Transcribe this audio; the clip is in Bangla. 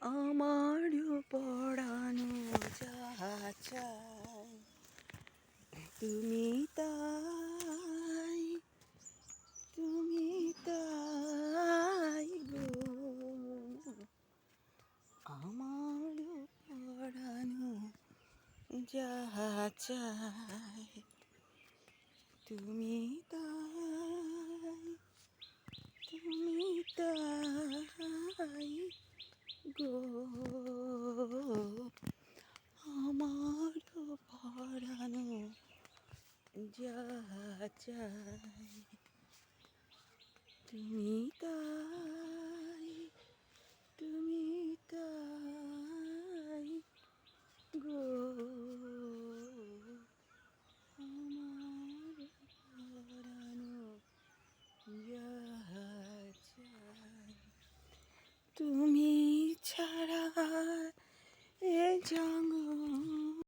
আমারও পড়ানো যাহা চাই তুমি তাই, তুমি তাই গো। আমারও পড়ানো যাহা চাই তুমি তাই, তুমি তাই গো। আমারও পড়ানো যাহা চাই তুমি তাই, তুমি তাই গো। আমার পরানো যাহা চাই তুমি